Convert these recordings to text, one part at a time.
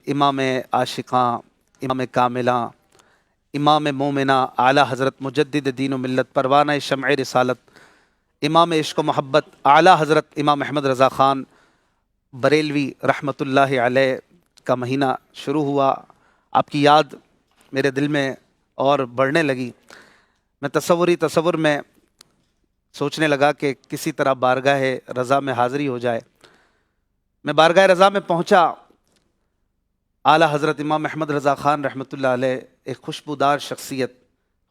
امام عاشقاں، امام کاملاں، امام مومنہ، اعلیٰ حضرت مجدد دین و ملت، پروانہ شمع رسالت، امام عشق و محبت، اعلیٰ حضرت امام احمد رضا خان بریلوی رحمۃ اللہ علیہ کا مہینہ شروع ہوا۔ آپ کی یاد میرے دل میں اور بڑھنے لگی۔ میں تصور میں سوچنے لگا کہ کسی طرح بارگاہ رضا میں حاضری ہو جائے۔ میں بارگاہ رضا میں پہنچا۔ اعلیٰ حضرت امام احمد رضا خان رحمۃ اللہ علیہ ایک خوشبودار شخصیت،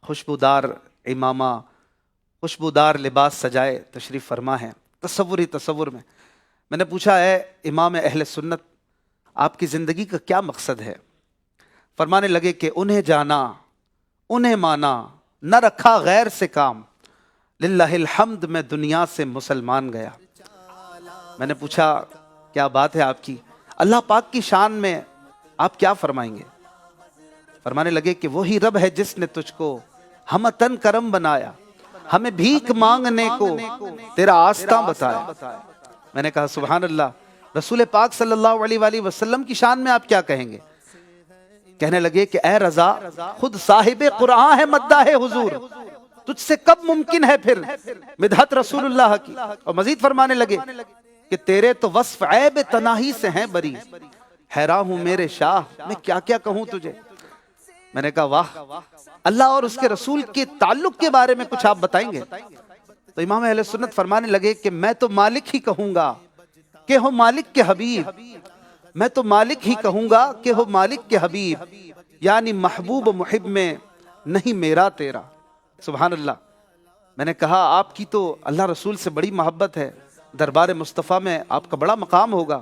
خوشبودار امامہ، خوشبودار لباس سجائے تشریف فرما ہے۔ تصور میں نے پوچھا، ہے امام اہل سنت، آپ کی زندگی کا کیا مقصد ہے؟ فرمانے لگے کہ انہیں جانا، انہیں مانا، نہ رکھا غیر سے کام، للہ الحمد میں دنیا سے مسلمان گیا۔ میں نے پوچھا کیا بات ہے آپ کی، اللہ پاک کی شان میں آپ کیا فرمائیں گے؟ فرمانے لگے کہ وہی رب ہے جس نے تجھ کو ہمتن کرم بنایا، ہمیں بھیک مانگنے کو تیرا آستاں بتایا۔ میں نے کہا سبحان اللہ، رسول پاک صلی اللہ علیہ وآلہ وسلم کی شان میں آپ کیا کہیں گے؟ کہنے لگے کہ اے رضا، خود صاحب قرآن ہے مداح حضور، تجھ سے کب ممکن ہے پھر مدحت رسول اللہ کی؟ اور مزید فرمانے لگے کہ تیرے تو وصف عیب تناہی سے ہیں بری، حیران ہوں میرے شاہ میں کیا کیا کہوں تجھے۔ میں نے کہا واہ، اللہ اور اس کے رسول کے تعلق کے بارے میں کچھ آپ بتائیں گے؟ تو امام اہل سنت فرمانے لگے کہ میں تو مالک ہی کہوں گا کہ ہو مالک کے حبیب، میں تو مالک ہی کہوں گا کہ ہو مالک کے حبیب، یعنی محبوب و محب میں نہیں میرا تیرا۔ سبحان اللہ۔ میں نے کہا آپ کی تو اللہ رسول سے بڑی محبت ہے، دربار مصطفیٰ میں آپ کا بڑا مقام ہوگا۔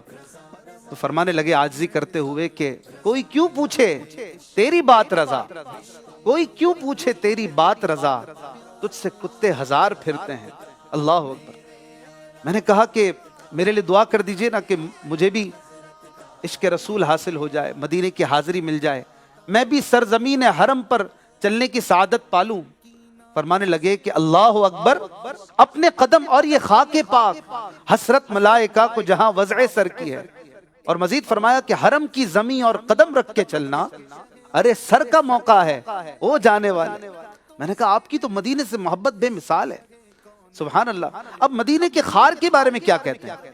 تو فرمانے لگے عاجزی کرتے ہوئے کہ کوئی کیوں پوچھے تیری بات رضا، کوئی کیوں پوچھے تیری بات رضا، تجھ سے کتے ہزار پھرتے ہیں۔ اللہ اکبر۔ میں نے کہا کہ میرے لیے دعا کر دیجئے نا کہ مجھے بھی عشق رسول حاصل ہو جائے، مدینے کی حاضری مل جائے، میں بھی سرزمین حرم پر چلنے کی سعادت پالوں۔ فرمانے لگے کہ اللہ اکبر، اپنے قدم اور یہ خاک پاک حسرت ملائکہ کو جہاں وضع سر کی ہے۔ اور مزید فرمایا کہ حرم کی زمین اور قدم رکھ کے چلنا، ارے سر کا موقع ہے او جانے والے۔ میں نے کہا آپ کی تو مدینے سے محبت بے مثال ہے۔ سبحان اللہ۔ اب مدینے کے خار کے بارے میں کیا کہتے ہیں؟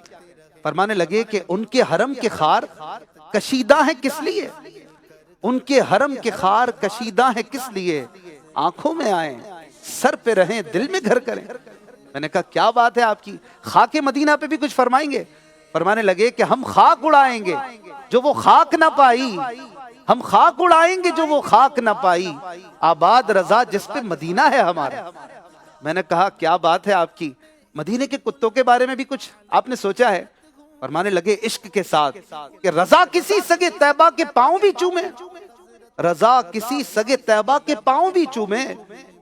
فرمانے لگے کہ ان کے حرم کے خار کشیدہ ہیں کس لیے؟ ان کے حرم کے خار کشیدہ ہیں کس لیے؟ آنکھوں میں آئیں، سر پہ رہیں، دل میں گھر کریں۔ میں نے کہا کیا بات ہے آپ کی، خاک مدینہ پہ بھی کچھ فرمائیں گے؟ فرمانے لگے کہ ہم خاک اڑائیں گے جو وہ خاک نہ پائی، ہم خاک اڑائیں گے جو وہ خاک نہ پائی، آباد رضا جس پہ مدینہ ہے ہمارا۔ میں نے کہا کیا بات ہے آپ کی، مدینے کے کتوں کے بارے میں بھی کچھ آپ نے سوچا ہے؟ فرمانے لگے عشق کے ساتھ کہ رضا کسی سگے طیبہ کے پاؤں بھی چومے، رضا کسی سگے طیبہ کے پاؤں بھی چومے،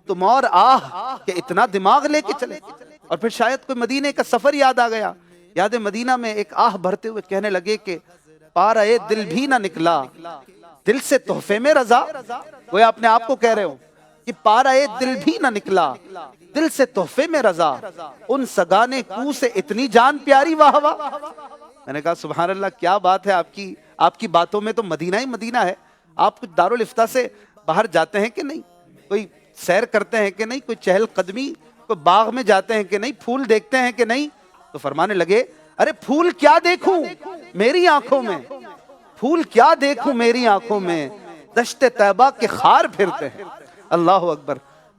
تم اور آہ کہ اتنا دماغ لے کے چلے۔ اور پھر شاید کوئی مدینے کا سفر یاد آ گیا، یاد مدینہ میں ایک آہ بھرتے ہوئے کہنے لگے کہ پارا اے دل بھی نہ نکلا دل سے تحفے میں رضا۔ وہ اپنے آپ کو کہہ رہے ہو کہ پارا اے دل بھی نہ نکلا دل سے تحفے میں رضا، ان سگانے کو سے اتنی جان پیاری واہ واہ۔ میں نے کہا سبحان اللہ، کیا بات ہے آپ کی باتوں میں تو مدینہ ہی مدینہ ہے۔ آپ کچھ دارالفتہ سے باہر جاتے ہیں کہ نہیں؟ کوئی سیر کرتے ہیں کہ نہیں؟ کوئی چہل قدمی، کوئی باغ میں جاتے ہیں کہ نہیں؟ پھول دیکھتے ہیں کہ نہیں؟ تو فرمانے لگے ارے پھول کیا دیکھوں میری آنکھوں میں، پھول کیا دیکھوں میری آنکھوں میں، دشت طیبہ کے خار پھرتے ہیں۔ اللہ اکبر۔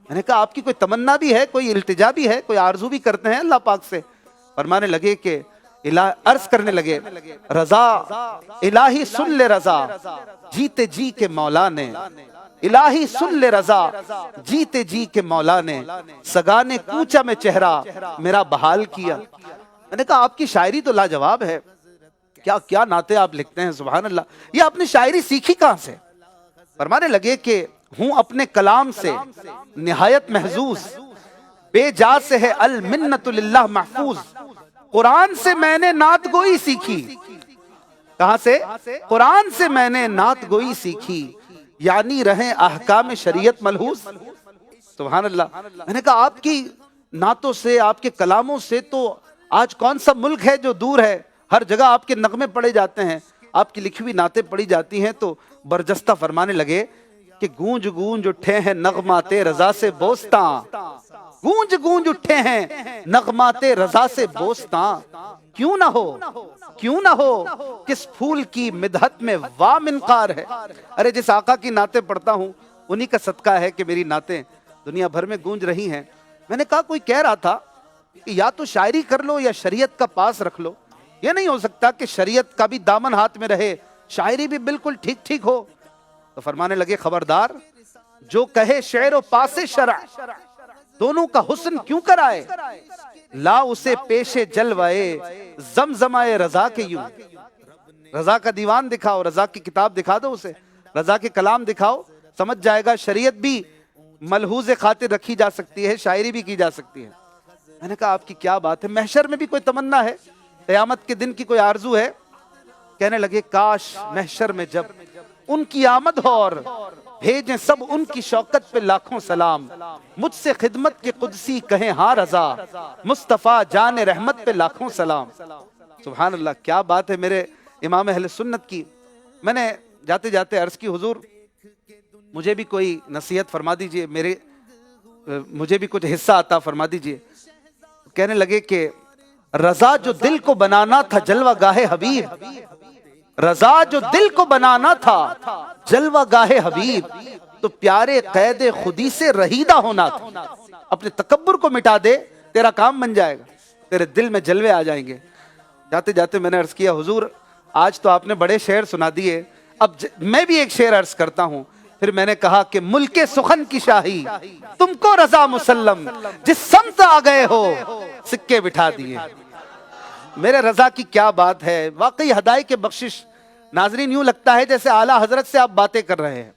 میں نے کہا آپ کی کوئی تمنا بھی ہے، کوئی التجا بھی ہے، کوئی آرزو بھی کرتے ہیں اللہ پاک سے؟ فرمانے لگے کہ عرض کرنے لگے رضا الہی سن لے رضا جیتے جی کے مولا نے، الہی سن لے رضا جیتے جی کے مولا نے، سگانے کوچا میں چہرہ میرا بحال کیا۔ میں نے کہا آپ کی شاعری تو لاجواب ہے، کیا کیا نعتیں آپ لکھتے ہیں، سبحان اللہ۔ یہ آپ نے شاعری سیکھی کہاں سے؟ فرمانے لگے کہ ہوں اپنے کلام سے نہایت محظوظ، بے جا سے ہے المنت للہ محفوظ، قرآن سے میں نے نعت گوئی سیکھی۔ کہاں سے؟ قرآن سے میں نے نعت گوئی سیکھی، یعنی رہیں احکام شریعت ملحوظ۔ سبحان اللہ۔ میں نے کہا آپ کی نعتوں سے، آپ کے کلاموں سے تو آج کون سا ملک ہے جو دور ہے، ہر جگہ آپ کے نغمے پڑے جاتے ہیں، آپ کی لکھی ہوئی نعتیں پڑھی جاتی ہیں تو برجستہ فرمانے لگے کہ گونج گونج اٹھے ہیں نغمات رضا سے بوستاں، گونج گونج اٹھے ہیں نغمات رضا سے بوستاں، کیوں نہ ہو کیوں نہ ہو کس پھول کی مدحت میں وا منقار ہے۔ ارے جس آقا کی نعتیں پڑھتا ہوں انہی کا صدقہ ہے کہ میری نعتیں دنیا بھر میں گونج رہی ہیں۔ میں نے کہا کوئی کہہ رہا تھا کہ یا تو شاعری کر لو یا شریعت کا پاس رکھ لو، یہ نہیں ہو سکتا کہ شریعت کا بھی دامن ہاتھ میں رہے، شاعری بھی بالکل ٹھیک ٹھیک ہو۔ تو فرمانے لگے خبردار، جو کہے شعر و پاس شرع دونوں کا حسن کیوں کرائے، لا اسے پیش جلوائے زمزمائے رضا کے یوں۔ رضا کا دیوان دکھاؤ، رضا کی کتاب دکھا دو اسے، رضا کے کلام دکھاؤ، سمجھ جائے گا شریعت بھی ملحوظ خاطر رکھی جا سکتی ہے، شاعری بھی کی جا سکتی ہے۔ میں نے کہا آپ کی کیا بات ہے، محشر میں بھی کوئی تمنا ہے، قیامت کے دن کی کوئی آرزو ہے؟ کہنے لگے کاش محشر میں جب ان کی آمد ہو اور بھیجیں سب ان کی شوکت پہ لاکھوں سلام، مجھ سے خدمت کے قدسی کہیں ہاں رضا، مصطفیٰ جان رحمت پہ لاکھوں سلام۔ سبحان اللہ، کیا بات ہے میرے امام اہل سنت کی۔ میں نے جاتے جاتے عرض کی حضور مجھے بھی کوئی نصیحت فرما دیجئے، مجھے بھی کچھ حصہ عطا فرما دیجئے۔ کہنے لگے کہ رضا جو دل کو بنانا تھا جلوہ گاہ حبیب، رضا جو دل کو بنانا تھا جلوہ گاہ حبیب، تو پیارے قید خودی سے رہیدہ ہونا تھا۔ اپنے تکبر کو مٹا دے، تیرا کام بن جائے گا، تیرے دل میں جلوے آ جائیں گے۔ جاتے جاتے میں نے عرض کیا حضور آج تو آپ نے بڑے شعر سنا دیے، اب میں بھی ایک شعر عرض کرتا ہوں۔ پھر میں نے کہا کہ ملک سخن کی شاہی تم کو رضا مسلم، جس سمت آ گئے ہو سکے بٹھا دیے۔ میرے رضا کی کیا بات ہے، واقعی ہدایت بخشش۔ ناظرین یوں لگتا ہے جیسے اعلیٰ حضرت سے آپ باتیں کر رہے ہیں،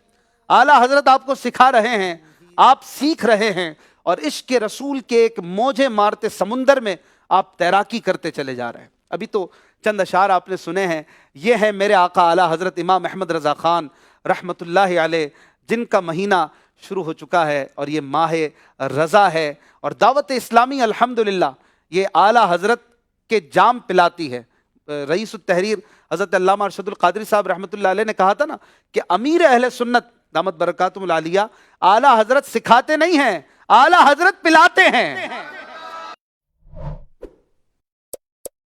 اعلیٰ حضرت آپ کو سکھا رہے ہیں، آپ سیکھ رہے ہیں، اور عشق کے رسول کے ایک موجے مارتے سمندر میں آپ تیراکی کرتے چلے جا رہے ہیں۔ ابھی تو چند اشعار آپ نے سنے ہیں، یہ ہے میرے آقا اعلیٰ حضرت امام احمد رضا خان رحمت اللہ علیہ، جن کا مہینہ شروع ہو چکا ہے اور یہ ماہ رضا ہے، اور دعوت اسلامی الحمدللہ یہ اعلیٰ حضرت کے جام پلاتی ہے۔ رئیس التحریر حضرت علامہ ارشد القادری صاحب رحمت اللہ علیہ نے کہا تھا نا کہ امیر اہل سنت دامت برکاتہم العالیہ اعلیٰ حضرت سکھاتے نہیں ہیں، اعلیٰ حضرت پلاتے ہیں۔